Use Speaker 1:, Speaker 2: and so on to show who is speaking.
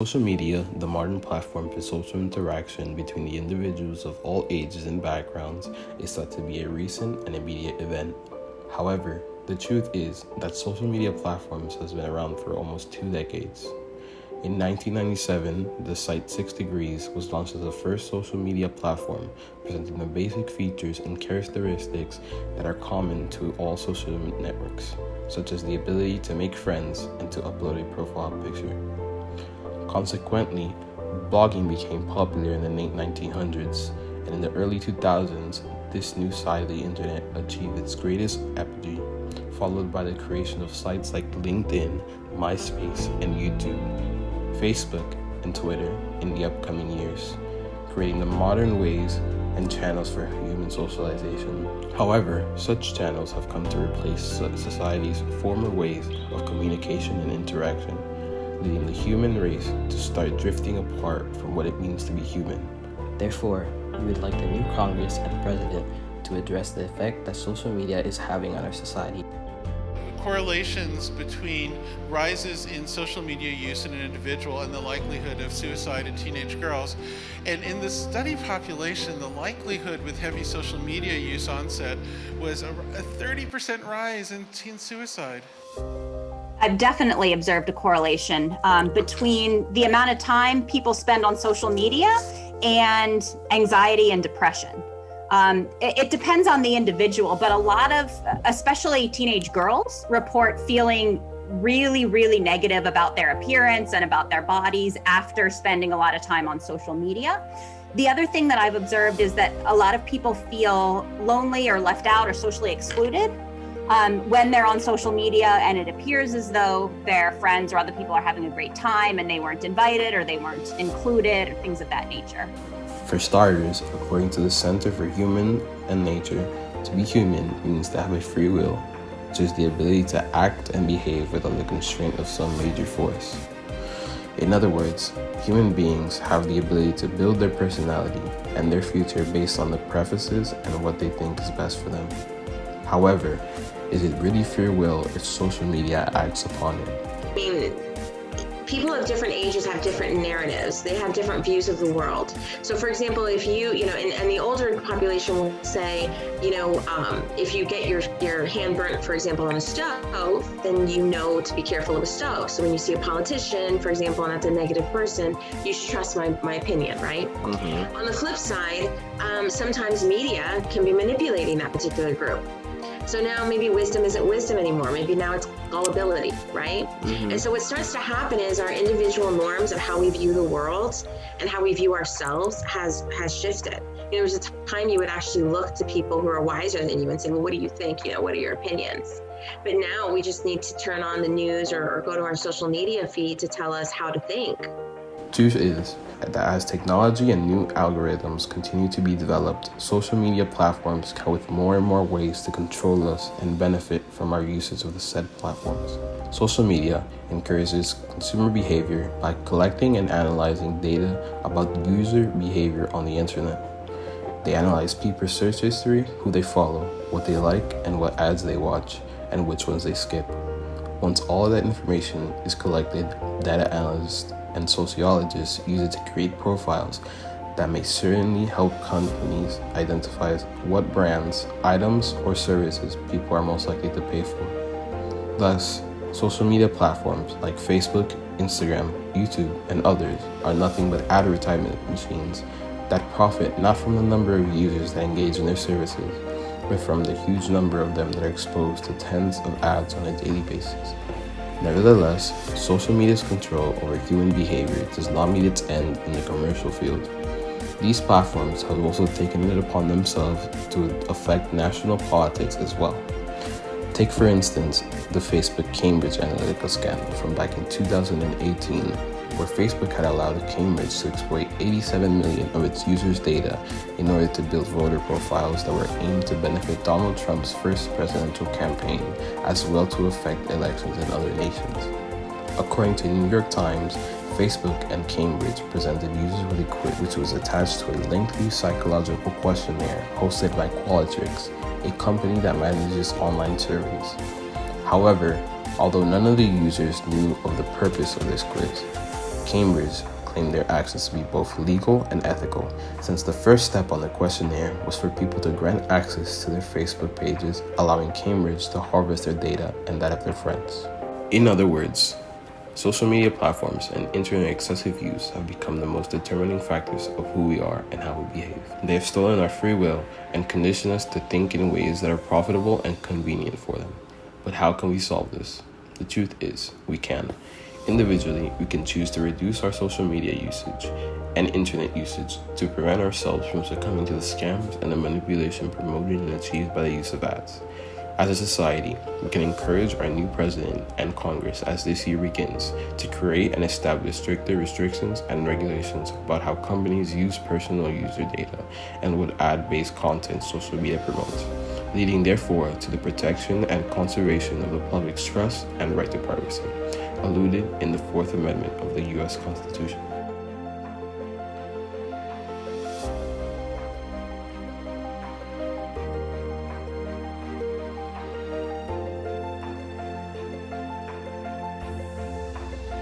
Speaker 1: Social media, the modern platform for social interaction between the individuals of all ages and backgrounds, is thought to be a recent and immediate event. However, the truth is that social media platforms has been around for almost 2 decades. In 1997, the site 6 Degrees was launched as the first social media platform, presenting the basic features and characteristics that are common to all social networks, such as the ability to make friends and to upload a profile picture. Consequently, blogging became popular in the late 1900s, and in the early 2000s, this new side of the internet achieved its greatest apogee, followed by the creation of sites like LinkedIn, MySpace, and YouTube, Facebook, and Twitter in the upcoming years, creating the modern ways and channels for human socialization. However, such channels have come to replace society's former ways of communication and interaction, leading the human race to start drifting apart from what it means to be human.
Speaker 2: Therefore, we would like the new Congress and President to address the effect that social media is having on our society.
Speaker 3: Correlations between rises in social media use in an individual and the likelihood of suicide in teenage girls. And in the study population, the likelihood with heavy social media use onset was a 30% rise in teen suicide.
Speaker 4: I've definitely observed a correlation between the amount of time people spend on social media and anxiety and depression. It depends on the individual, but a lot of, especially teenage girls, report feeling really, really negative about their appearance and about their bodies after spending a lot of time on social media. The other thing that I've observed is that a lot of people feel lonely or left out or socially excluded when they're on social media, and it appears as though their friends or other people are having a great time and they weren't invited or they weren't included or things of that nature.
Speaker 1: For starters, according to the Center for Human and Nature, to be human means to have a free will, which is the ability to act and behave without the constraint of some major force. In other words, human beings have the ability to build their personality and their future based on the preferences and what they think is best for them. However, is it really free will if social media acts upon it?
Speaker 5: I mean, people of different ages have different narratives. They have different views of the world. So for example, if and the older population will say, if you get your hand burnt, for example, on a stove, then you know to be careful of a stove. So when you see a politician, for example, and that's a negative person, you should trust my opinion, right? Mm-hmm. On the flip side, sometimes media can be manipulating that particular group. So now maybe wisdom isn't wisdom anymore. Maybe now it's gullibility, right? Mm-hmm. And so what starts to happen is our individual norms of how we view the world and how we view ourselves has shifted. There was a time you would actually look to people who are wiser than you and say, well, what do you think? What are your opinions? But now we just need to turn on the news or go to our social media feed to tell us how to think.
Speaker 1: Truth is that as technology and new algorithms continue to be developed, social media platforms come with more and more ways to control us and benefit from our usage of the said platforms. Social media encourages consumer behavior by collecting and analyzing data about user behavior on the internet. They analyze people's search history, who they follow, what they like, and what ads they watch, and which ones they skip. Once all of that information is collected, data analysts and sociologists use it to create profiles that may certainly help companies identify what brands, items, or services people are most likely to pay for. Thus, social media platforms like Facebook, Instagram, YouTube, and others are nothing but advertisement machines that profit not from the number of users that engage in their services, but from the huge number of them that are exposed to tens of ads on a daily basis. Nevertheless, social media's control over human behavior does not meet its end in the commercial field. These platforms have also taken it upon themselves to affect national politics as well. Take for instance the Facebook Cambridge Analytica scandal from back in 2018, where Facebook had allowed Cambridge to exploit 87 million of its users' data in order to build voter profiles that were aimed to benefit Donald Trump's first presidential campaign, as well to affect elections in other nations. According to New York Times, Facebook and Cambridge presented users with a quiz which was attached to a lengthy psychological questionnaire hosted by Qualtrics, a company that manages online surveys. However, although none of the users knew of the purpose of this quiz, Cambridge claimed their actions to be both legal and ethical, since the first step on the questionnaire was for people to grant access to their Facebook pages, allowing Cambridge to harvest their data and that of their friends. In other words, social media platforms and internet excessive use have become the most determining factors of who we are and how we behave. They have stolen our free will and conditioned us to think in ways that are profitable and convenient for them. But how can we solve this? The truth is, we can. Individually, we can choose to reduce our social media usage and internet usage to prevent ourselves from succumbing to the scams and the manipulation promoted and achieved by the use of ads. As a society, we can encourage our new president and Congress as this year begins to create and establish stricter restrictions and regulations about how companies use personal user data and what ad-based content social media promotes, leading therefore to the protection and conservation of the public's trust and right to privacy, alluded in the Fourth Amendment of the U.S. Constitution.